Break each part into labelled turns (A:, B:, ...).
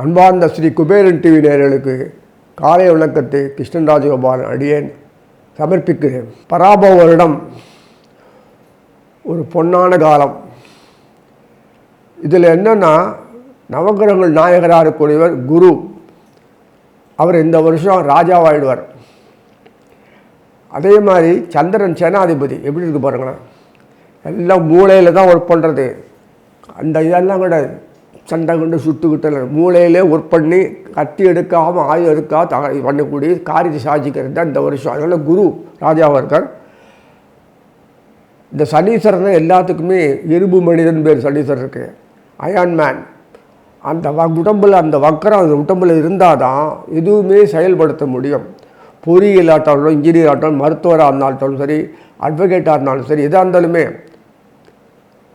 A: அன்பார்ந்த ஸ்ரீ குபேரன் டிவி நேயர்களுக்கு காலை வணக்கத்தை கிருஷ்ணன் ராஜகோபாலன் அடியேன் சமர்ப்பிக்கிறேன். பராபவ வருடம் ஒரு பொன்னான காலம். இதில் என்னென்னா, நவகிரகங்கள் நாயகராக இருக்கக்கூடியவர் குரு. அவர் இந்த வருஷம் ராஜாவாயிடுவார். அதே மாதிரி சந்திரன் சேனாதிபதி. எப்படி இருக்கு பாருங்களேன், எல்லாம் மூளையில் தான் ஒர்க் பண்ணுறது. அந்த இதெல்லாம் கூட சண்டை கொண்டு சுட்டுக்கிட்டு மூளையிலே ஒர்க் பண்ணி கத்தி எடுக்காமல் ஆயுதம் எடுக்காம பண்ணக்கூடிய காரியத்தை சாதிக்கிறது தான் இந்த வருஷம். அதனால் குரு ராஜாவாக இருக்கார். இந்த சனீஸ்வரனை எல்லாத்துக்குமே இரும்பு மனிதன் பேர் சனீஸ்வரருக்கு, அயான் மேன். அந்த உடம்பில் அந்த வக்கரம் அந்த உடம்பில் இருந்தால் தான் எதுவுமே செயல்படுத்த முடியும். பொறியியல் ஆட்டாலும் இன்ஜினியர் ஆட்டாலும் மருத்துவராக இருந்தாலும் சரி, அட்வொகேட்டாக இருந்தாலும் சரி, எதாக இருந்தாலுமே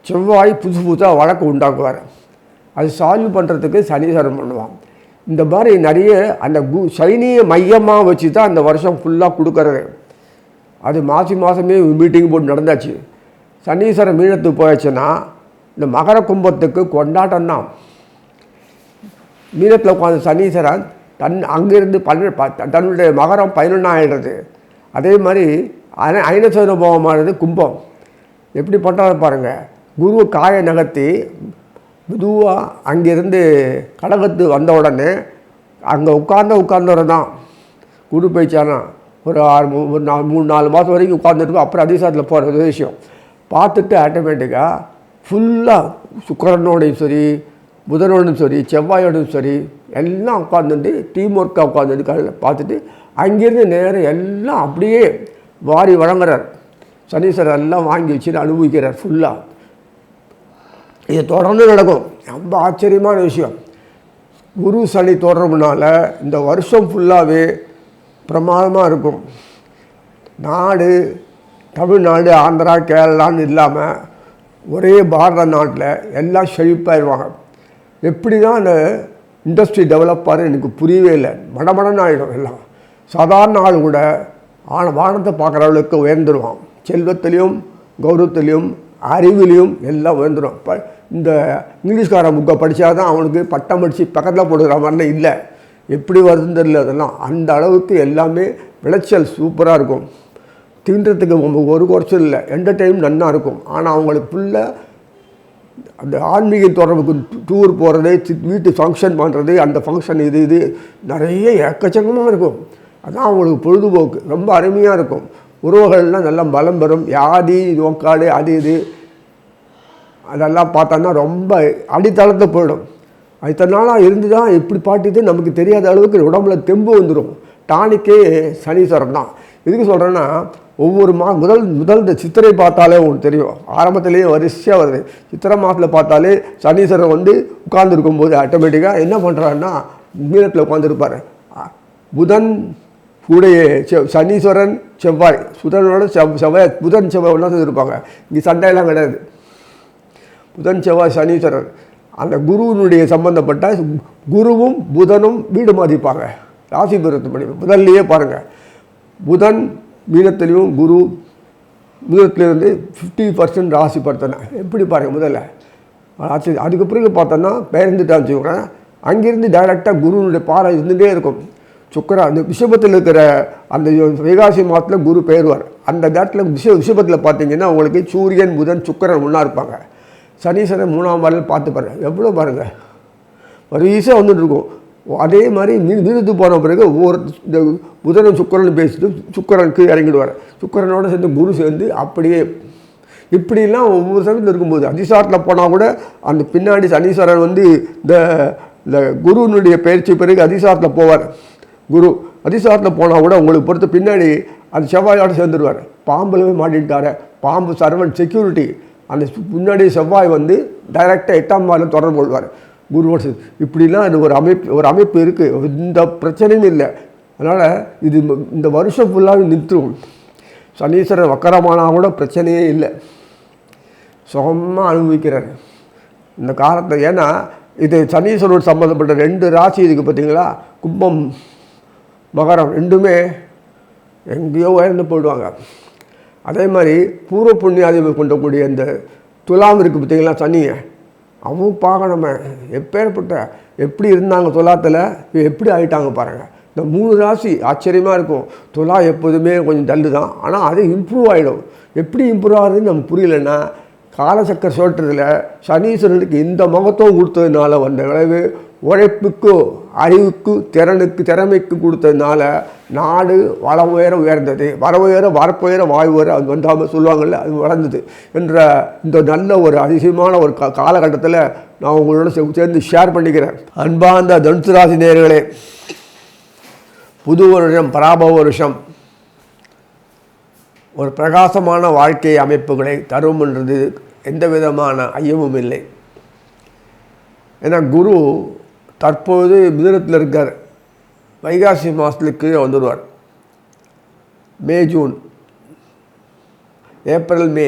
A: செவ்வாய் புதுசு புதுசாக வழக்கு உண்டாக்குவார். அது சால்வ் பண்ணுறதுக்கு சனீஸ்வரன் பண்ணுவான். இந்த மாதிரி நிறைய அந்த சனியை மையமாக வச்சு தான் அந்த வருஷம் ஃபுல்லாக கொடுக்கறது. அது மாதமே மீட்டிங் போட்டு நடந்தாச்சு. சனீஸ்வரன் மீனத்துக்கு போயாச்சுன்னா இந்த மகர கும்பத்துக்கு கொண்டாட்டம் தான். மீனத்தில் உட்காந்து சனீஸ்வரன் அங்கேருந்து தன்னுடைய மகரம் 11 ஆகிடுறது. அதே மாதிரி ஐனசோனபவமானது கும்பம். எப்படி பண்ணுறாரு பாருங்கள். குரு காய நகர்த்தி மெதுவாக அங்கேருந்து கடகத்து வந்த உடனே அங்கே உட்கார்ந்தவரை தான் குரு போயிச்சானா ஒரு 3-4 மாதம் வரைக்கும் உட்காந்துட்டு அப்புறம் அதிசாரத்தில் போகிற விஷயம் பார்த்துட்டு ஆட்டோமேட்டிக்காக ஃபுல்லாக சுக்கிரனோடையும் சரி, புதனோடும் சரி, செவ்வாயோடும் சரி எல்லாம் உட்காந்துட்டு டீம் ஒர்க்காக உட்காந்துட்டு காலையில் பார்த்துட்டு அங்கேருந்து நேரம் எல்லாம் அப்படியே வாரி வழங்குறார். சனீஸ்வரர் எல்லாம் வாங்கி வச்சுட்டு அனுபவிக்கிறார் ஃபுல்லாக. இது தொடர்ந்து நடக்கும். ரொம்ப ஆச்சரியமான விஷயம். குரு சனி தொடர்புனால இந்த வருஷம் ஃபுல்லாகவே பிரமாதமாக இருக்கும். நாடு தமிழ்நாடு, ஆந்திரா, கேரளான்னு இல்லாமல் ஒரே பாரத நாட்டில் எல்லாம் செழிப்பாயிருவாங்க. எப்படி தான் அந்த இண்டஸ்ட்ரி டெவலப் ஆகுது எனக்கு புரியவே இல்லை. மடமடன்னு ஆகிடும் எல்லாம். சாதாரண ஆள் கூட வானத்தை பார்க்குற அளவுக்கு உயர்ந்துருவான். செல்வத்திலையும் கௌரவத்திலையும் அறிவிலையும் எல்லாம் உயர்ந்துடும். இப்போ இந்த இங்கிலீஷ்கார புக்கை படித்தா தான் அவனுக்கு பட்டம் படித்து பக்கத்தில் போடுகிற மாதிரிலாம் இல்லை. எப்படி வருதுன்னு தெரியல. அதெல்லாம் அந்த அளவுக்கு எல்லாமே விளைச்சல் சூப்பராக இருக்கும். தின்றதுக்கு ஒரு குறைச்சல் இல்லை. என்டர்டெயின் நன்னா இருக்கும். ஆனால் அவங்களுக்கு ஃபுல்லாக அந்த ஆன்மீக தொடர்புக்கு டூர் போகிறது, வீட்டு ஃபங்க்ஷன் பண்ணுறது, அந்த ஃபங்க்ஷன் இது நிறைய எக்கச்சக்கமாக இருக்கும். அதான் அவங்களுக்கு பொழுதுபோக்கு ரொம்ப அருமையாக இருக்கும். உறவுகள்லாம் நல்லா பலம் பெறும். வியாதி நோக்காடு அது இது அதெல்லாம் பார்த்தோன்னா ரொம்ப அடித்தளத்தை போயிடும். அது இத்தனை நாளாக இருந்து தான் இப்படி பாட்டிட்டு நமக்கு தெரியாத அளவுக்கு உடம்புல தெம்பு வந்துடும். டானிக்கே சனீஸ்வரன் தான். எதுக்கு சொல்கிறேன்னா, ஒவ்வொரு முதல் இந்த சித்திரை பார்த்தாலே உங்களுக்கு தெரியும். ஆரம்பத்திலேயே வரிசையாக வருது. சித்திரை மாதத்தில் பார்த்தாலே சனீஸ்வரன் உட்கார்ந்துருக்கும்போது ஆட்டோமேட்டிக்காக என்ன பண்ணுறாருன்னா மீனத்தில் உட்காந்துருப்பார். புதன் கூடைய சனீஸ்வரன் செவ்வாய், புதனோட செவ்வாய், புதன் செவ்வாய் ஒன்றா இருப்பாங்க. இங்கே சண்டையெல்லாம் கிடையாது. புதன் செவ்வாய் சனீஸ்வரன் அந்த குருவினுடைய சம்பந்தப்பட்ட குருவும் புதனும் வீடு மாதிரிப்பாங்க. ராசி படி முதல்லையே பாருங்கள். புதன் மீனத்திலையும் குரு மீனத்திலேருந்து 50% ராசி படுத்தின எப்படி பாருங்கள் முதல்ல. அதுக்கு பிறகு பார்த்தோன்னா பெயர்ந்துட்டான்னு வச்சுக்கோங்க. அங்கேருந்து டைரெக்டாக குருவினுடைய பாறை இருந்துகிட்டே இருக்கும். சுக்கரன் அந்த விஷபத்தில் இருக்கிற அந்த வைகாசி மாதத்தில் குரு பெயர்வார். அந்த நேரத்தில் விஷபத்தில் பார்த்தீங்கன்னா உங்களுக்கு சூரியன் புதன் சுக்கரன் ஒன்றா இருப்பாங்க. சனீஸ்வரன் 3ஆம் வாரில் பார்த்து பாருங்கள். எவ்வளோ பாருங்கள் வரிசையாக வந்துட்டுருக்கும். அதே மாதிரி மீனத்துக்கு போன பிறகு ஒவ்வொரு இந்த புதனும் சுக்கரன் பேசிட்டு சுக்கரனுக்கு இறங்கிடுவார். சுக்கரனோடு சேர்ந்து குரு சேர்ந்து அப்படியே இப்படிலாம் ஒவ்வொரு சமயத்தில் இருக்கும்போது அதிசாரத்தில் போனால் கூட அந்த பின்னாடி சனீஸ்வரன் இந்த குருவினுடைய பயிற்சி பிறகு அதிசாரத்தில் போவார். குரு அதிசாரத்தில் போனால் கூட உங்களுக்கு பொறுத்த பின்னாடி அந்த செவ்வாயோடு சேர்ந்துடுவார். பாம்பில் போய் மாட்டிட்டார். பாம்பு சர்வன் செக்யூரிட்டி. அந்த முன்னாடி செவ்வாய் டைரெக்டாக 8ஆம் வாரில் தொடர்பு கொள்வார் குருவோடு. இப்படிலாம் அது ஒரு அமைப்பு இருக்குது. இந்த பிரச்சனையும் இல்லை. அதனால் இது இந்த வருஷம் ஃபுல்லாக நிறுத்தும். சனீஸ்வரன் வக்கரமானால் கூட பிரச்சனையே இல்லை. சுகமாக அனுபவிக்கிறார் இந்த காலத்தை. ஏன்னா இது சனீஸ்வரனோடு சம்மந்தப்பட்ட 2 ராசி இதுக்கு பார்த்தீங்களா, கும்பம் மகரம் ரெண்டுமே எங்கேயோ உயர்ந்து போயிடுவாங்க. அதே மாதிரி பூர்வ புண்ணியாதிபதி கொண்டக்கூடிய இந்த துலாம் இருக்குது பார்த்தீங்களா சனியை, அவன் பார்க்கணுமே எப்பேற்பட்ட எப்படி இருந்தாங்க துலாத்தில், எப்படி ஆகிட்டாங்க பாருங்கள். இந்த 3 ராசி ஆச்சரியமாக இருக்கும். துலா எப்போதுமே கொஞ்சம் டல்லு தான், ஆனால் அது இம்ப்ரூவ் ஆகிடும். எப்படி இம்ப்ரூவ் ஆகுதுன்னு நமக்கு புரியலைன்னா, காலசக்கர சோற்றத்தில் சனீஸ்வரனுக்கு இந்த மகத்துவம் கொடுத்ததுனால வந்த விளைவு, உழைப்புக்கு அறிவுக்கு திறமைக்கு கொடுத்ததுனால நாடு வளம் உயர்ந்தது. வரப்புயர வாயு உயர அது வந்தாமல் சொல்லுவாங்கள்ல, அது வளர்ந்தது என்ற இந்த நல்ல ஒரு அதிசயமான ஒரு காலகட்டத்தில் நான் உங்களோட சேர்ந்து ஷேர் பண்ணிக்கிறேன். அன்பார்ந்த தனுசு ராசி நேயர்களே, புது வருஷம் பராபவ வருஷம் ஒரு பிரகாசமான வாழ்க்கை அமைப்புகளை தரும் என்றது எந்த விதமான ஐயமும் இல்லை. ஏன்னா குரு தற்போது மிதுனத்தில் இருக்கார். வைகாசி மாதத்துக்கு வந்துடுவார். மே ஜூன் ஏப்ரல் மே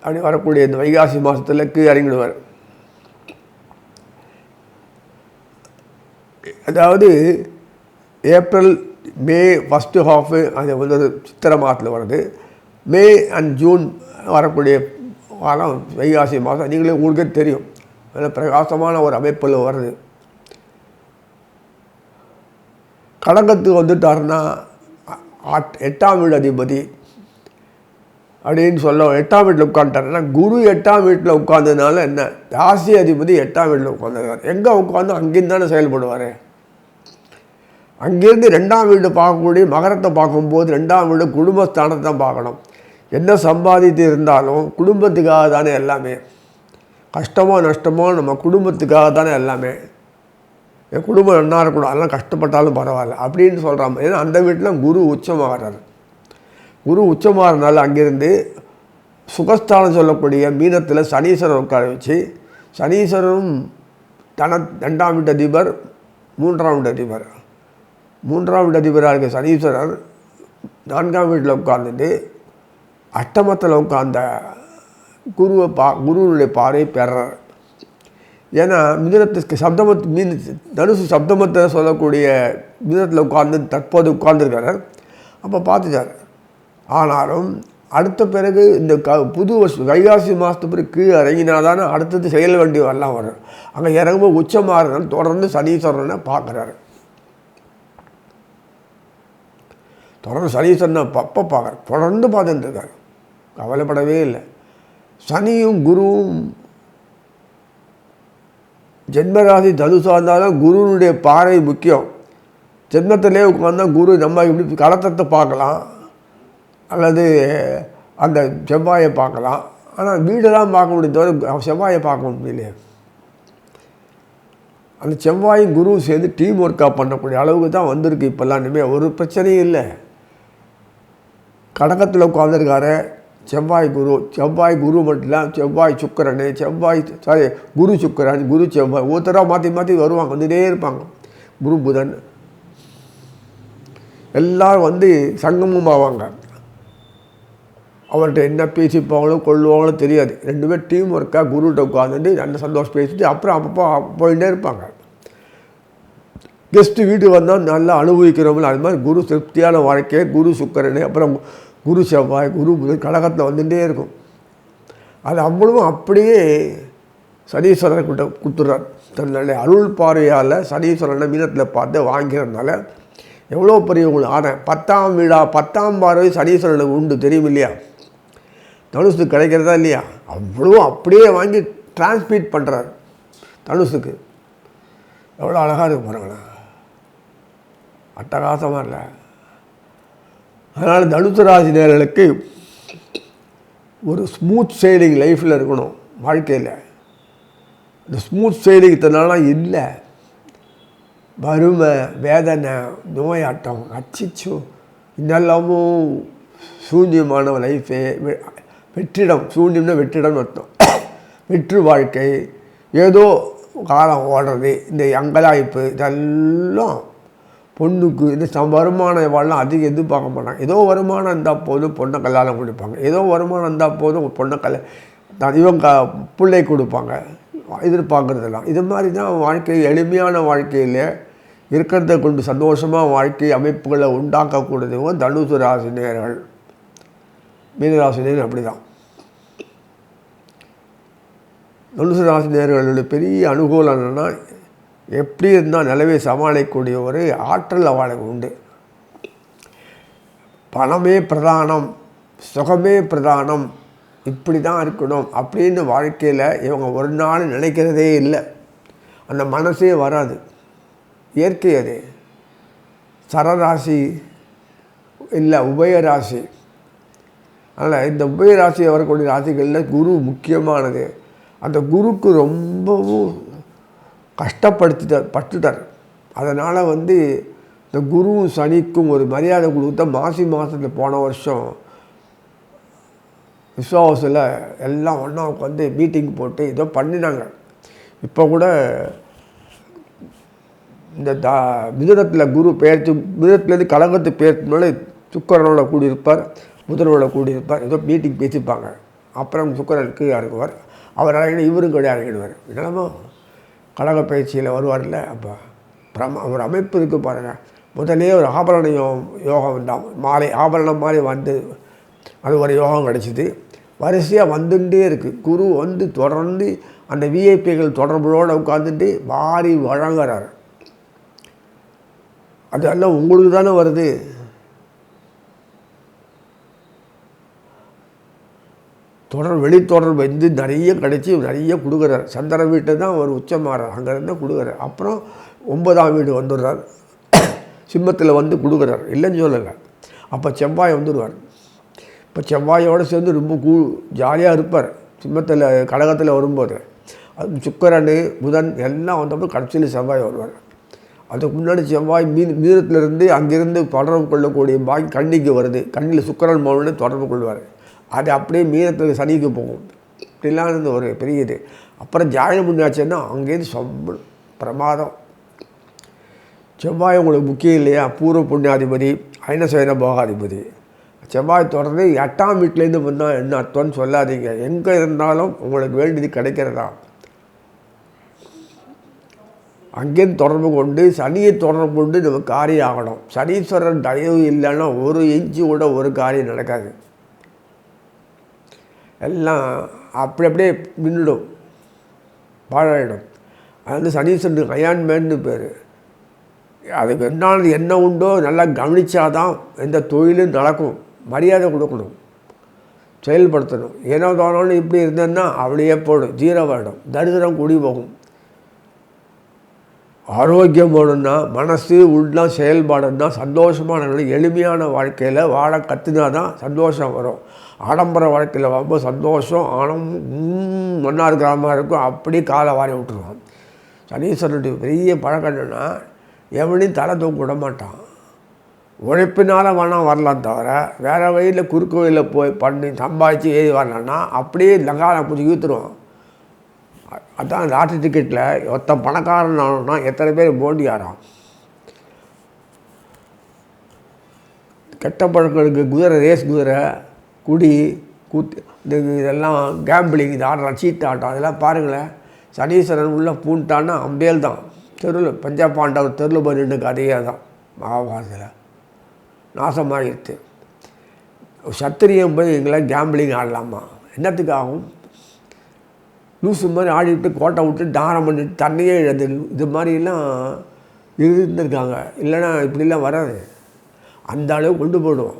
A: அப்படி வரக்கூடிய இந்த வைகாசி மாதத்துக்கு இறங்கிடுவார். அதாவது ஏப்ரல் மே ஃபஸ்ட்டு ஹாஃபு அது வந்து சித்திரை மாதத்தில் வருது. மே அண்ட் ஜூன் வரக்கூடிய வாரம் வைகாசி மாதம் நீங்களே உங்களுக்கே தெரியும். அதில் பிரகாசமான ஒரு அமைப்பில் வருது. கடகத்துக்கு வந்துட்டாருன்னா 8ஆம் வீடு அதிபதி அப்படின்னு சொல்ல, 8ஆம் வீட்டில் உட்காந்துட்டாருன்னா குரு 8ஆம் வீட்டில் உட்கார்ந்ததுனால என்ன, ராசி அதிபதி 8ஆம் வீட்டில் உட்காந்துருக்காரு. எங்கே உட்காந்து அங்கேருந்து தானே செயல்படுவார். அங்கேருந்து 2ஆம் வீடு பார்க்கக்கூடிய மகரத்தை பார்க்கும்போது 2ஆம் வீடு குடும்பஸ்தானத்தை தான் பார்க்கணும். என்ன சம்பாதித்து இருந்தாலும் குடும்பத்துக்காக தானே எல்லாமே. கஷ்டமோ நஷ்டமோ நம்ம குடும்பத்துக்காக தானே எல்லாமே. என் குடும்பம் நல்லா இருக்கணும், அதெல்லாம் கஷ்டப்பட்டாலும் பரவாயில்ல அப்படின்னு சொல்கிறாங்க. ஏன்னா அந்த வீட்டில் குரு உச்சமாகறாரு. குரு உச்சமாகறதுனால அங்கேருந்து சுகஸ்தானம் சொல்லக்கூடிய மீனத்தில் சனீஸ்வரர் உட்கார வச்சு, சனீஸ்வரரும் 2ஆம் வீட்டு அதிபர், 3ஆம் வீட்டு அதிபர். 3ஆம் வீட்டு அதிபராக இருக்க சனீஸ்வரர் 4ஆம் வீட்டில் உட்கார்ந்துட்டு அஷ்டமத்தில் உட்கார்ந்த குருவை குருவனுடைய பார்வை பெறார். ஏன்னா மிதுனத்துக்கு தனுசு சப்தமத்தை சொல்லக்கூடிய மிதுனத்தில் உட்கார்ந்து தற்போது உட்கார்ந்துருக்காரு. அப்போ பார்த்துட்டார். ஆனாலும் அடுத்த பிறகு இந்த புது வருஷம் வைகாசி மாதத்து பிறகு கீழே இறங்கினாதானே அடுத்தது செயல் வேண்டி வரலாம் வரும். அங்கே இறங்கும்போது உச்சமாகறதுனால தொடர்ந்து சனீஸ்வரனை பார்க்குறாரு. தொடர்ந்து சனீஸ்வரனை பப்ப பார்க்குறார். தொடர்ந்து பார்த்துட்டு இருக்கார். கவலைப்படவே இல்லை. சனியும் குருவும் ஜென்மராசி தனுசாக இருந்தாலும் குருனுடைய பார்வை முக்கியம். ஜென்மத்திலே உட்காந்தா குரு நம்ம இப்படி களத்தத்தை பார்க்கலாம், அல்லது அந்த செவ்வாயை பார்க்கலாம். ஆனால் வீடெல்லாம் பார்க்க முடியும், தவிர செவ்வாயை பார்க்க முடியலையே. அந்த செவ்வாயும் குருவும் சேர்ந்து டீம் ஒர்க்காக பண்ணக்கூடிய அளவுக்கு தான் வந்திருக்கு இப்போல்லாம். இனிமேல் ஒரு பிரச்சனையும் இல்லை. கடகத்தில் உட்காந்துருக்காரு செவ்வாய் குரு மட்டும் இல்லை, செவ்வாய் சுக்கரன், குரு சுக்கரன், குரு செவ்வாய் ஒருத்தராக மாற்றி மாற்றி வருவாங்க, வந்துகிட்டே இருப்பாங்க. குரு புதன் எல்லோரும் வந்து சங்கமும் ஆவாங்க. அவர்கிட்ட என்ன பேசிப்பாங்களோ கொள்ளுவாங்களோ தெரியாது. 2 பேர் டீம் ஒர்க்காக குருகிட்ட உட்காந்துட்டு நல்ல சந்தோஷம் பேசிட்டு அப்புறம் அப்பப்போ போயிட்டே இருப்பாங்க. கெஸ்ட்டு வீட்டுக்கு வந்தால் நல்லா அனுபவிக்கிறவங்களும் அது மாதிரி குரு திருப்தியான வாழ்க்கை. குரு சுக்கரன், அப்புறம் குரு செவ்வாய், குரு புதன் கடகத்தில் வந்துகிட்டே இருக்கும். அது அவ்வளவும் அப்படியே சனீஸ்வரனை கொடுத்துட்றார். தன்னுடைய அருள் பார்வையால் சனீஸ்வரனை மீனத்தில் பார்த்து வாங்கிறதுனால எவ்வளோ பெரிய உங்களுக்கு. ஆனால் 10ஆம் பார்வை சனீஸ்வரனுக்கு உண்டு, தெரியும் இல்லையா? தனுசுக்கு கிடைக்கிறதா இல்லையா? அவ்வளோ அப்படியே வாங்கி டிரான்ஸ்மிட் பண்ணுறார் தனுசுக்கு. எவ்வளோ அழகாக இருக்கு பாருங்களேன், அட்டகாசமாக இல்லை? அதனால் தனுசு ராசி நேயர்களுக்கு ஒரு ஸ்மூத் சைலிங் லைஃப்பில் இருக்கணும் வாழ்க்கையில். இந்த ஸ்மூத் சைலிங் இத்தனால இல்லை. வறுமை, வேதனை, நோயாட்டம், அச்சிச்சு இதெல்லாமும் சூன்யமான லைஃபே. வெற்றிடம், சூன்யம்னா வெற்றிடம்னு அர்த்தம். வெற்று வாழ்க்கை, ஏதோ காலம் ஓடுறது, இந்த அங்கலாய்ப்பு, இதெல்லாம் பொண்ணுக்கு இந்த வருமானம் வாழலாம் அதிகம் எதிர்பார்க்க மாட்டாங்க. ஏதோ வருமானம் இருந்தால் போதும் பொண்ணை கல்யாணம் கொடுப்பாங்க. ஏதோ வருமானம் இருந்தால் போதும் பொண்ணை இவங்க பிள்ளை கொடுப்பாங்க, எதிர்பார்க்குறதெல்லாம். இது மாதிரி தான் வாழ்க்கை. எளிமையான வாழ்க்கையில் இருக்கிறத கொண்டு சந்தோஷமாக வாழ்க்கை அமைப்புகளை உண்டாக்கக்கூடியவங்க தனுசு ராசி நேயர்கள். மீனராசினியர் அப்படி தான். தனுசு ராசி நேயர்களுடைய பெரிய அனுகூலம் என்னென்னா, எப்படி இருந்தால் நிலவை சமாளிக்கக்கூடிய ஒரு ஆற்றல் அவளுக்கு உண்டு. பணமே பிரதானம், சுகமே பிரதானம், இப்படி தான் இருக்கணும் அப்படின்னு வாழ்க்கையில் இவங்க ஒரு நாள் நினைக்கிறதே இல்லை. அந்த மனசே வராது. இயற்கை அது. சரராசி இல்லை, உபயராசி. அதனால் இந்த உபயராசி வரக்கூடிய ராசிகளில் குரு முக்கியமானது. அந்த குருக்கு ரொம்பவும் பட்டுட்டார். அதனால் இந்த குருவும் சனிக்கும் ஒரு மரியாதை கொடுத்தா மாதத்தில் போன வருஷம் விஸ்வாவசில் எல்லாம் ஒன்றா உட்காந்து மீட்டிங் போட்டு ஏதோ பண்ணினாங்க. இப்போ கூட இந்த மிதுனத்தில் குரு பெயர்ச்சி, மிதுனத்துலேருந்து கடகத்து பெயர்ச்சினால சுக்கரனோட கூடியிருப்பார், புதனோட கூடியிருப்பார், ஏதோ மீட்டிங் பேசிப்பாங்க. அப்புறம் சுக்கரனுக்கு இறங்குவார், அவர் இறங்கினா இவரும் கூட இறங்கிடுவார். என்னமோ கடக பயிற்சியில் வருவார்ல. அப்போ ஒரு அமைப்பு இருக்குது பாருங்கள். முதலே ஒரு ஆபரண யோகம் தான், மாலை ஆபரணம் மாதிரி அது ஒரு யோகம் கிடச்சிது. வரிசையாக வந்துட்டே இருக்குது. குரு தொடர்ந்து அந்த விஐபிகள் தொடர்புகளோடு உட்காந்துட்டு வாரி வழங்குறார். அதெல்லாம் உங்களுக்கு தானே வருது. வெளித்தொடர்பு நிறைய கிடச்சி நிறைய கொடுக்குறார். சந்திர வீட்டை தான் ஒரு உச்சமாறார், அங்கேருந்து கொடுக்குறார். அப்புறம் 9ஆம் வீடு வந்துடுறார், சிம்மத்தில் கொடுக்குறார், இல்லைன்னு சொல்லலை. அப்போ செவ்வாய் வந்துடுவார். இப்போ செவ்வாயோடு சேர்ந்து ரொம்ப ஜாலியாக இருப்பார். சிம்மத்தில் கடகத்தில் வரும்போது அது சுக்கரன் புதன் எல்லாம் வந்தப்போ கடைசியில் செவ்வாய் வருவார். அதுக்கு முன்னாடி செவ்வாய் மீனத்திலிருந்து அங்கிருந்து தொடர்பு கொள்ளக்கூடிய பாக்கி கன்னிக்கு வருது. கண்ணில் சுக்கரன் மௌனே தொடர்பு கொள்வார். அது அப்படியே மீனத்துக்கு சனிக்கு போகும். இப்படிலாம் இருந்து ஒரு பெரிய இது. அப்புறம் ஜாயம் முன்னாச்சுன்னா அங்கேருந்து ரொம்ப பிரமாதம். செவ்வாய் உங்களுக்கு முக்கியம் இல்லையா? பூர்வ புண்ணியாதிபதி, ஐனசேன போகாதிபதி. செவ்வாய் தொடர்ந்து 8ஆம் வீட்டிலேருந்து வந்தால் என்ன அர்த்தம்னு சொல்லாதீங்க. எங்கே இருந்தாலும் உங்களுக்கு வேண்டியது கிடைக்கிறதா. அங்கேருந்து தொடர்பு கொண்டு சனியை தொடர்பு கொண்டு நம்ம காரியம் ஆகணும். சனீஸ்வரன் தயவு இல்லைன்னா ஒரு இன்ச்சு கூட ஒரு காரியம் நடக்காது. எல்லாம் அப்படியே நின்றுடும், பாழாயிடும். அது சனீஸ்வரன் அயான்மேன்னு பேர். அதுக்கு என்ன உண்டோ நல்லா கவனித்தாதான் எந்த தொழிலும் நடக்கும். மரியாதை கொடுக்கணும், செயல்படுத்தணும். ஏனோ தானோன்னு இப்படி இருந்தேன்னா அப்படியே போடும், ஜீரோவாயிடும், தரித்திரம் கூடி போகும். ஆரோக்கியம் வேணும்னா மனசு உள்ளம் செயல்பாடுன்னா சந்தோஷமான எளிமையான வாழ்க்கையில் வாழ கற்றுனா தான் சந்தோஷம் வரும். ஆடம்பர வாழ்க்கையில் ரொம்ப சந்தோஷம் மண்ணா இருக்கிற மாதிரி இருக்கும். அப்படியே காலை வாரி விட்டுருவான். சனீஸ்வரனுடைய பெரிய பழக்கம் என்னென்னா, எவனையும் தலை தூக்க விட மாட்டான். உழைப்பினால் வேணால் வரலாம் தவிர வேறு வழியில் குறுக்கு வழியில் போய் பண்ணி சம்பாதிச்சு ஏறி வரலான்னா அப்படியே லங்கால பிடிச்சி இழுத்துருவான். அதான் லாட்ரி டிக்கெட்டில் ஒருத்தன் பணக்காரன் ஆகணும்னா எத்தனை பேர் போண்டி ஆறான். கெட்ட பழங்களுக்கு குதிரை, ரேஸ் குதிரை, குடி கூத்து, இதெல்லாம் கேம்பிளிங், இது ஆடுறான், சீட்டு ஆட்டம், அதெல்லாம் பாருங்களேன். சனீஸ்வரன் உள்ள பூண்டான்னா அம்பேல் தான். தெருவில் பஞ்சபாண்டவர் தெருவில் போய் நின்று கதையாக தான் மகாபாரதத்தில் நாசமாகிடுது. சத்திரியம் போய் எங்களாம் கேம்பிளிங் ஆடலாமா? என்னத்துக்கு ஆகும்? லூசு மாதிரி ஆடிட்டு கோட்டை விட்டு தாரம் பண்ணிட்டு தண்ணியே இழந்து இது மாதிரிலாம் இருந்திருக்காங்க. இல்லைன்னா இப்படிலாம் வராது. அந்த அளவு கொண்டு போயிடுவோம்.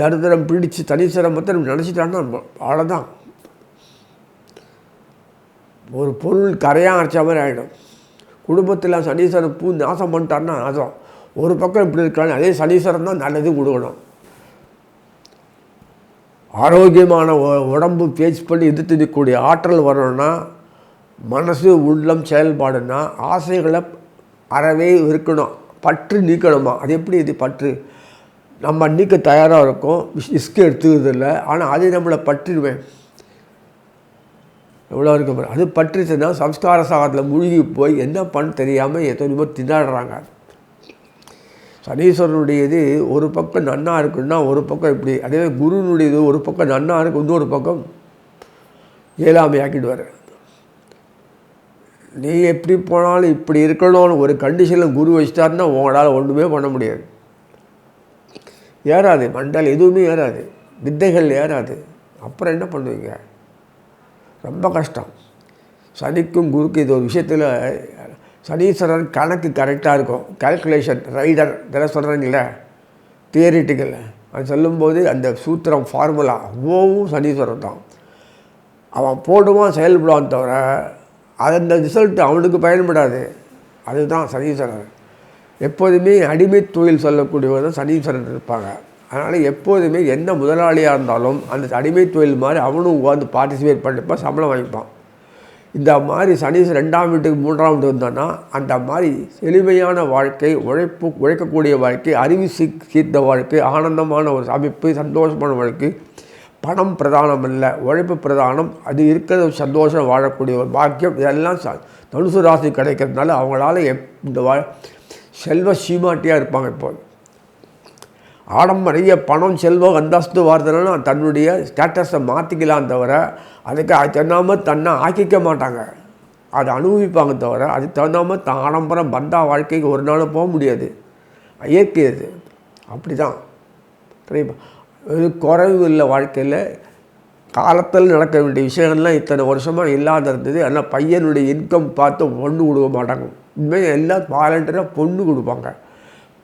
A: தரித்திரம் பிடிச்சி சனீஸ்வரம் மொத்தம் நினச்சிட்டான்னா அவ்வளோதான். ஒரு பொருள் கரையாக அரைச்ச மாதிரி ஆகிடும். குடும்பத்தில் சனீஸ்வரன் நாசம் பண்ணிட்டாருன்னா நாசம். ஒரு பக்கம் இப்படி இருக்காங்க, அதே சனீஸ்வரன் தான் நல்லது கொடுக்கணும். ஆரோக்கியமான உடம்பு பேச்சு பண்ணி எதிர்த்து நிற்கக்கூடிய ஆற்றல் வரணும்னா மனசு உள்ளம் செயல்பாடுன்னா ஆசைகளை அறவே இருக்கணும், பற்று நீக்கணுமா. அது எப்படி? இது பற்று நம்ம நீக்க தயாராக இருக்கும், ரிஸ்க் எடுத்துக்கிறது இல்லை. ஆனால் அது நம்மளை பற்றிடுவேன் எவ்வளோ இருக்க. அது பற்றிச்சுன்னா சம்ஸ்கார சாகத்தில் மூழ்கி போய் என்ன பண்ண தெரியாமல் எத்தனையோ திண்டாடுறாங்க. சனீஸ்வரனுடையது ஒரு பக்கம் நன்னா இருக்குன்னா ஒரு பக்கம் இப்படி, அதே குருனுடையது ஒரு பக்கம் நன்னா இருக்கு, இன்னொரு பக்கம் இயலாமை ஆக்கிடுவார். நீ எப்படி போனாலும் இப்படி இருக்கணும்னு ஒரு கண்டிஷனில் குரு வச்சிட்டாருன்னா உங்களால் ஒன்றுமே பண்ண முடியாது. ஏறாது, மண்டல் எதுவுமே ஏறாது, வித்தைகள் ஏறாது. அப்புறம் என்ன பண்ணுவீங்க? ரொம்ப கஷ்டம். சனிக்கும் குருக்கு இது ஒரு விஷயத்தில் சனீஸ்வரன் கணக்கு கரெக்டாக இருக்கும், கால்குலேஷன் ரைடர் இதெல்லாம் சொல்கிறாங்களே தியரிட்டிக்கல், அது சொல்லும்போது அந்த சூத்திரம் ஃபார்முலா ஓவும் சனீஸ்வரன் தான். அவன் போடுவான், செயல்படுவான் தவிர அந்த ரிசல்ட் அவனுக்கு பயன்படாது. அதுதான் சனீஸ்வரன். எப்போதுமே அடிமை தொழில் சொல்லக்கூடியவர் தான் சனீஸ்வரன் இருப்பாங்க. அதனால் எப்போதுமே என்ன முதலாளியாக இருந்தாலும் அந்த அடிமை தொழில் மாதிரி அவனும் உட்காந்து பார்ட்டிசிபேட் பண்ணிப்பான், சம்பளம் வாங்கிப்பான். இந்த மாதிரி சனி 2ஆம் வீட்டுக்கு 3ஆம் வீட்டுக்கு வந்தான்னா அந்த மாதிரி எளிமையான வாழ்க்கை, உழைக்கக்கூடிய வாழ்க்கை, அறிவு சீர்த்த வாழ்க்கை, ஆனந்தமான ஒரு அமைப்பு, சந்தோஷமான வாழ்க்கை. பணம் பிரதானம் இல்லை, உழைப்பு பிரதானம். அது இருக்கிற சந்தோஷம் வாழக்கூடிய ஒரு பாக்கியம். இதெல்லாம் தனுசு ராசி கிடைக்கிறதுனால அவங்களால இந்த செல்வ சீமாட்டியாக இருப்பாங்க. இப்போ நிறைய பணம், செல்வம், அந்தஸ்து வார்த்தைன்னா தன்னுடைய ஸ்டேட்டஸை மாற்றிக்கலாம் தவிர அதுக்கு அது தகுந்தாமல் தன்னை ஆக்கிக்க மாட்டாங்க. அதை அனுபவிப்பாங்க தவிர அதுக்கு தகுந்தாமல் தான் ஆடம்பரம் பந்தா வாழ்க்கைக்கு ஒரு நாள் போக முடியாது. இயற்கை அது அப்படி தான். தெரியுமா? ஒரு குறைவு இல்லை வாழ்க்கையில். காலத்தில் நடக்க வேண்டிய விஷயங்கள்லாம் இத்தனை வருஷமாக இல்லாத இருந்தது. ஆனால் பையனுடைய இன்கம் பார்த்து பொண்ணு கொடுக்க மாட்டாங்க. உண்மையாக எல்லாம் வாலண்டியராக பொண்ணு கொடுப்பாங்க.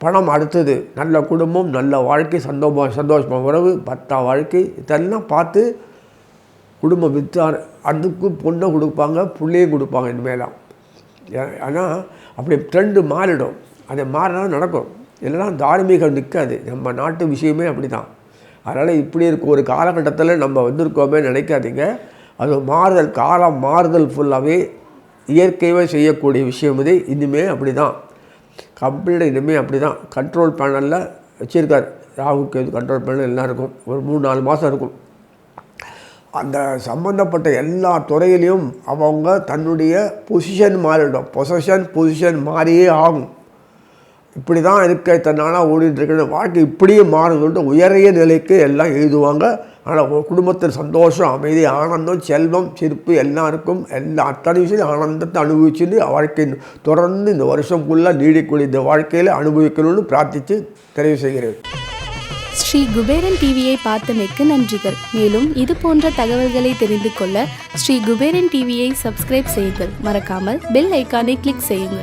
A: பணம் அடுத்தது, நல்ல குடும்பம், நல்ல வாழ்க்கை, சந்தோஷமாக உறவு, பத்தா வாழ்க்கை, இதெல்லாம் பார்த்து குடும்பம் விற்றார். அதுக்கு பொண்ணை கொடுப்பாங்க, பிள்ளையும் கொடுப்பாங்க இனிமேலாம். ஆனால் அப்படி ட்ரெண்டு மாறிடும். அதை மாறினா நடக்கும். இல்லைனா தார்மீகம் நிற்காது. நம்ம நாட்டு விஷயமே அப்படி தான். அதனால் இப்படி இருக்க ஒரு காலகட்டத்தில் நம்ம வந்திருக்கோமே நினைக்காதீங்க. அது மாறுதல், காலம் மாறுதல் ஃபுல்லாகவே இயற்கையாக செய்யக்கூடிய விஷயம். இது இனிமேல் அப்படி தான் கம்ப்ளீட்டாக இனிமேல் அப்படி தான். கண்ட்ரோல் பேனலில் வச்சுருக்கார் ராகுக்கு. கண்ட்ரோல் பேனல் எல்லாம் இருக்கும், ஒரு 3-4 மாதம் இருக்கும். அந்த சம்மந்தப்பட்ட எல்லா துறையிலையும் அவங்க தன்னுடைய பொசிஷன் மாறிடும். பொசிஷன் மாறியே ஆகும். இப்படி தான் இருக்க இத்தனை நாளாக ஓடிட்டுருக்கிற வாழ்க்கை இப்படியே மாறுதுன்ட்டு உயரிய நிலைக்கு எல்லாம் எழுதுவாங்க. ஆனால் குடும்பத்தில் சந்தோஷம், அமைதி, ஆனந்தம், செல்வம், சிரிப்பு எல்லாருக்கும் அத்தனை விஷயம் ஆனந்தத்தை அனுபவிச்சுட்டு வாழ்க்கை தொடர்ந்து இந்த வருஷம் ஃபுல்லாக நீடிக்கூடிய இந்த வாழ்க்கையில் அனுபவிக்கணும்னு பிரார்த்தித்து தெரிவு செய்கிறேன்.
B: ஸ்ரீ குபேரன் டிவியை பார்த்தமைக்கு நன்றிகள். மேலும் இது போன்ற தகவல்களை தெரிந்து கொள்ள ஸ்ரீ குபேரன் டிவியை சப்ஸ்கிரைப் செய்யுங்கள். மறக்காமல் பெல் ஐக்கானை கிளிக் செய்யுங்கள்.